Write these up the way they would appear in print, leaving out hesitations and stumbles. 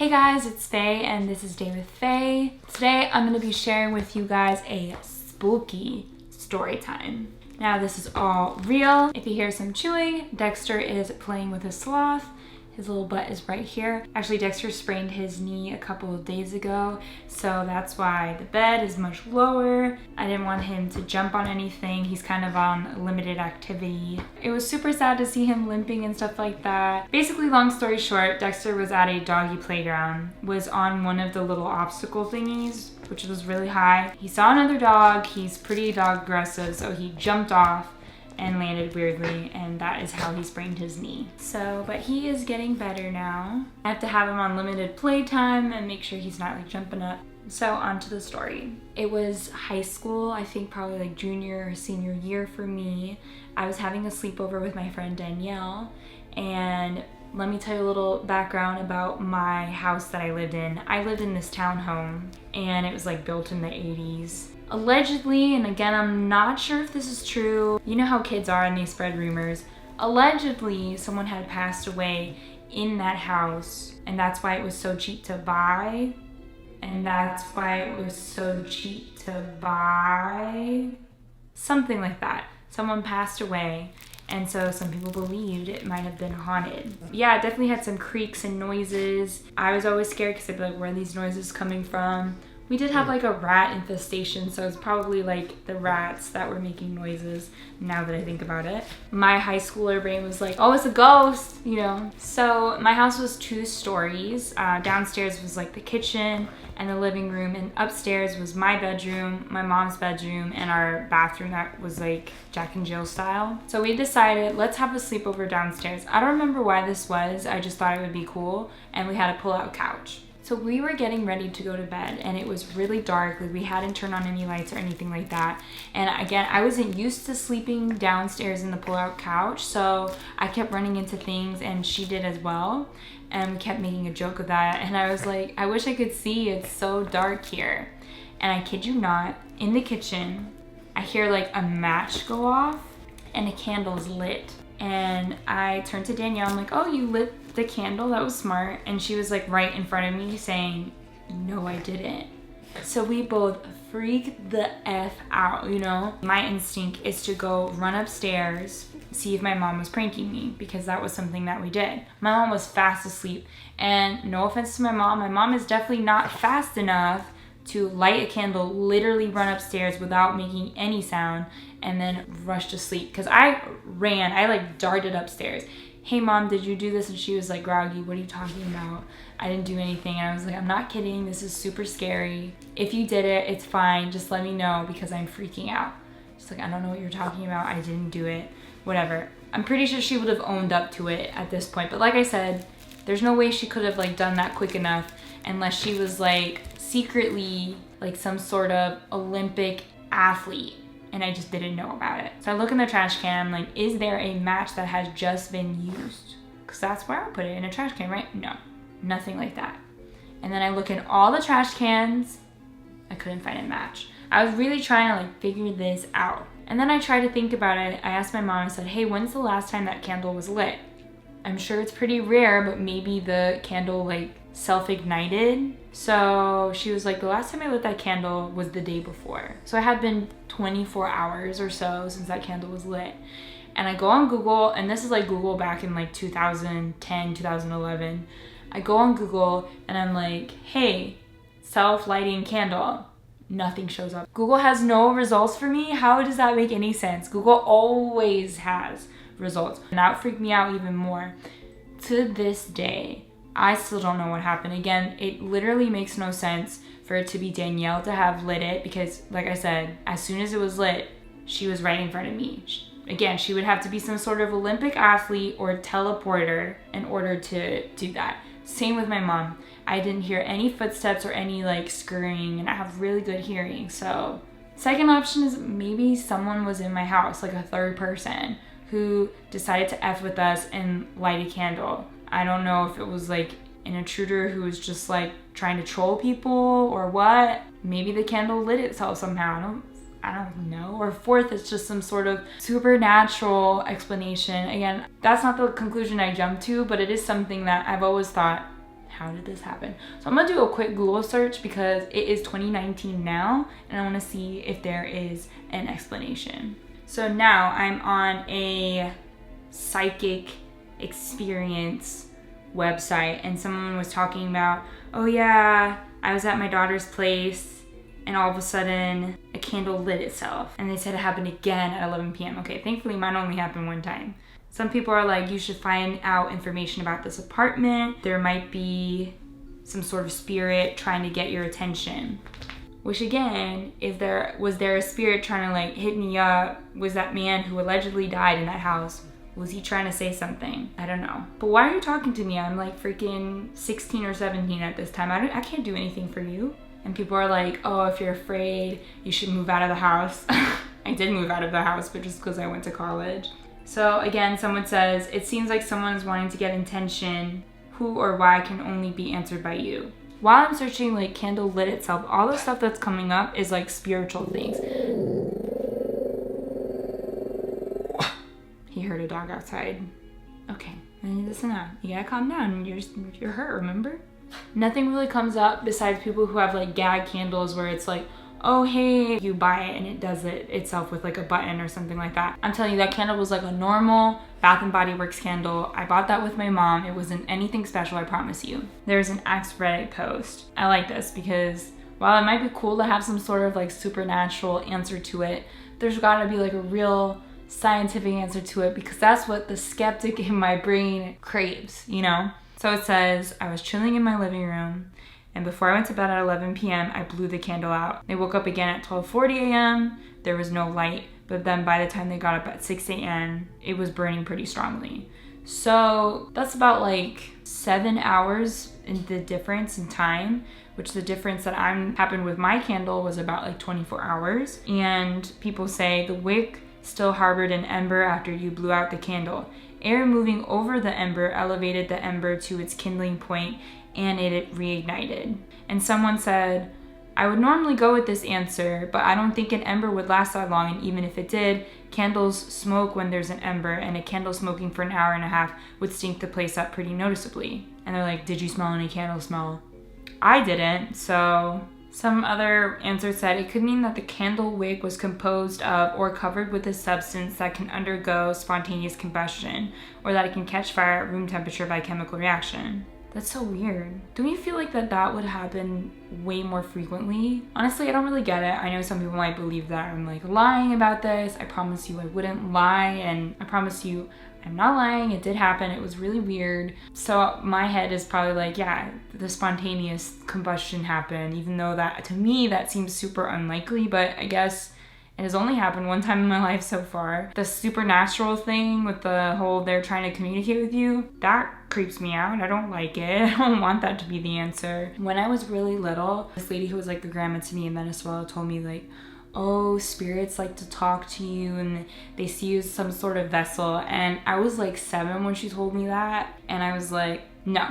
Hey guys, it's Faye and this is Day with Faye. Today I'm going to be sharing with you guys a spooky story time. Now this is all real. If you hear some chewing, Dexter is playing with a sloth. His little butt is right here. Actually, Dexter sprained his knee a couple of days ago, so that's why the bed is much lower. I didn't want him to jump on anything. He's kind of on limited activity. It was super sad to see him limping and stuff like that. Basically, long story short, Dexter was at a doggy playground, was on one of the little obstacle thingies, which was really high. He saw another dog. He's pretty dog aggressive, so he jumped off and landed weirdly, and that is how he sprained his knee. But he is getting better now. I have to have him on limited playtime and make sure he's not like jumping up. So on to the story. It was high school, I think probably like junior or senior year for me. I was having a sleepover with my friend Danielle, and let me tell you a little background about my house that I lived in. I lived in this townhome, and it was like built in the 80s. Allegedly, and again, I'm not sure if this is true. You know how kids are and they spread rumors. Allegedly, someone had passed away in that house, and that's why it was so cheap to buy. Something like that. Someone passed away, and so some people believed it might have been haunted. Yeah, it definitely had some creaks and noises. I was always scared because I'd be like, where are these noises coming from? We did have like a rat infestation, so it's probably like the rats that were making noises now that I think about it. My high schooler brain was like, oh, it's a ghost, you know? So my house was 2 stories. Downstairs was like the kitchen and the living room, and upstairs was my bedroom, my mom's bedroom, and our bathroom that was like Jack and Jill style. So we decided, let's have a sleepover downstairs. I don't remember why this was, I just thought it would be cool, and we had a pull-out couch. So we were getting ready to go to bed, and it was really dark. Like, we hadn't turned on any lights or anything like that. And again, I wasn't used to sleeping downstairs in the pull-out couch, so I kept running into things, and she did as well. And we kept making a joke of that. And I was like, I wish I could see. It's so dark here. And I kid you not, in the kitchen, I hear like a match go off, and a candle's lit. And I turned to Danielle, I'm like, oh, you lit the candle? That was smart. And she was like right in front of me saying, no, I didn't. So we both freaked the F out, you know? My instinct is to go run upstairs, see if my mom was pranking me, because that was something that we did. My mom was fast asleep, and no offense to my mom is definitely not fast enough to light a candle, literally run upstairs without making any sound, and then rush to sleep. Because I like darted upstairs. Hey mom, did you do this? And she was like, groggy, what are you talking about? I didn't do anything. And I was like, I'm not kidding, this is super scary. If you did it, it's fine, just let me know because I'm freaking out. She's like, I don't know what you're talking about, I didn't do it, whatever. I'm pretty sure she would have owned up to it at this point. But like I said, there's no way she could have like done that quick enough unless she was like secretly like some sort of Olympic athlete, and I just didn't know about it. So I look in the trash can, I'm like, is there a match that has just been used? Because that's where I put it, in a trash can, right? No, nothing like that. And then I look in all the trash cans, I couldn't find a match. I was really trying to like figure this out. And then I tried to think about it. I asked my mom, I said, hey, when's the last time that candle was lit? I'm sure it's pretty rare, but maybe the candle like self-ignited. So she was like, the last time I lit that candle was the day before. So it had been 24 hours or so since that candle was lit. And I go on Google, and this is like Google back in like 2010, 2011. I go on Google and I'm like, hey, self-lighting candle. Nothing shows up. Google has no results for me. How does that make any sense? Google always has results. And that freaked me out even more. To this day, I still don't know what happened. Again, it literally makes no sense for it to be Danielle to have lit it, because like I said, as soon as it was lit, she was right in front of me. Again, she would have to be some sort of Olympic athlete or teleporter in order to do that. Same with my mom. I didn't hear any footsteps or any like scurrying, and I have really good hearing. So second option is maybe someone was in my house, like a third person who decided to F with us and light a candle. I don't know if it was like an intruder who was just like trying to troll people or what. Maybe the candle lit itself somehow. I don't know. Or fourth, it's just some sort of supernatural explanation. Again, that's not the conclusion I jumped to, but it is something that I've always thought How did this happen? So I'm gonna do a quick Google search because it is 2019 now, and I wanna see if there is an explanation. So now I'm on a psychic experience website, and someone was talking about, oh yeah, I was at my daughter's place and all of a sudden a candle lit itself. And they said it happened again at 11 p.m. Okay, thankfully mine only happened one time. Some people are like, you should find out information about this apartment. There might be some sort of spirit trying to get your attention. Which again, if was there a spirit trying to like hit me up? Was that man who allegedly died in that house, was he trying to say something? I don't know. But why are you talking to me? I'm like freaking 16 or 17 at this time. I can't do anything for you. And people are like, oh, if you're afraid, you should move out of the house. I did move out of the house, but just because I went to college. So again, someone says, it seems like someone is wanting to get attention. Who or why can only be answered by you. While I'm searching like candle lit itself, all the stuff that's coming up is like spiritual things. He heard a dog outside. Okay, listen now. You gotta calm down. You're hurt, remember? Nothing really comes up besides people who have like gag candles where it's like, oh hey, you buy it and it does it itself with like a button or something like that. I'm telling you, that candle was like a normal Bath and Body Works candle. I bought that with my mom. It wasn't anything special, I promise you. There's an Ask Reddit post. I like this because while it might be cool to have some sort of like supernatural answer to it, there's gotta be like a real scientific answer to it, because that's what the skeptic in my brain craves, you know? So it says, I was chilling in my living room, and before I went to bed at 11 p.m., I blew the candle out. They woke up again at 12:40 a.m. There was no light, but then by the time they got up at 6 a.m., it was burning pretty strongly. So that's about like 7 hours in the difference in time, which the difference that happened with my candle was about like 24 hours. And people say the wick still harbored an ember after you blew out the candle. Air moving over the ember elevated the ember to its kindling point, and it reignited. And someone said, I would normally go with this answer, but I don't think an ember would last that long, and even if it did, candles smoke when there's an ember, and a candle smoking for an hour and a half would stink the place up pretty noticeably. And they're like, did you smell any candle smell? I didn't, so... Some other answer said it could mean that the candle wick was composed of or covered with a substance that can undergo spontaneous combustion, or that it can catch fire at room temperature by chemical reaction. That's so weird. Don't you feel like that would happen way more frequently? Honestly, I don't really get it. I know some people might believe that I'm like lying about this. I promise you I wouldn't lie, and I promise you I'm not lying. It did happen. It was really weird. So my head is probably like, yeah, the spontaneous combustion happened, even though that, to me, that seems super unlikely, but I guess it has only happened one time in my life so far. The supernatural thing with the whole they're trying to communicate with you, that creeps me out. I don't like it. I don't want that to be the answer. When I was really little, this lady who was like the grandma to me in Venezuela told me like, oh, spirits like to talk to you and they see you as some sort of vessel. And I was like 7 when she told me that. And I was like, no,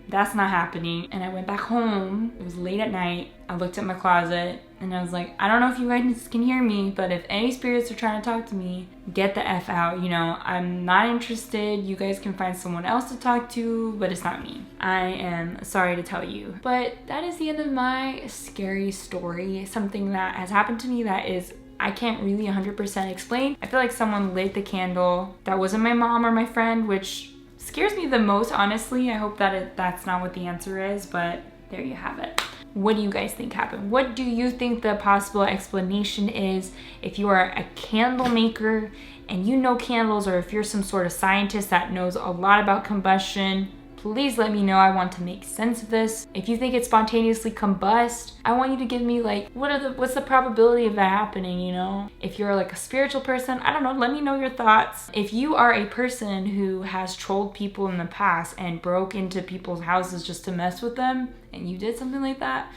that's not happening. And I went back home. It was late at night. I looked at my closet and I was like, I don't know if you guys can hear me, but if any spirits are trying to talk to me, get the F out. You know, I'm not interested. You guys can find someone else to talk to, but it's not me. I am sorry to tell you. But that is the end of my scary story. Something that has happened to me that is I can't really 100% explain. I feel like someone lit the candle. That wasn't my mom or my friend, which scares me the most, honestly. I hope that that's not what the answer is, but there you have it. What do you guys think happened? What do you think the possible explanation is? If you are a candle maker and you know candles, or if you're some sort of scientist that knows a lot about combustion, please let me know. I want to make sense of this. If you think it spontaneously combust, I want you to give me like, what's the probability of that happening, you know? If you're like a spiritual person, I don't know, let me know your thoughts. If you are a person who has trolled people in the past and broke into people's houses just to mess with them, and you did something like that,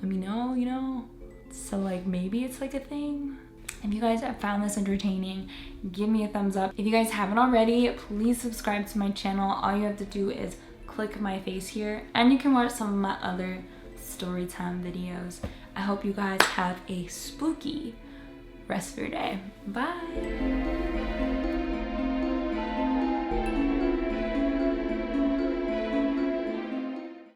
let me know, you know? So like maybe it's like a thing. If you guys have found this entertaining, give me a thumbs up. If you guys haven't already, please subscribe to my channel. All you have to do is click my face here, and you can watch some of my other story time videos. I hope you guys have a spooky rest of your day. Bye.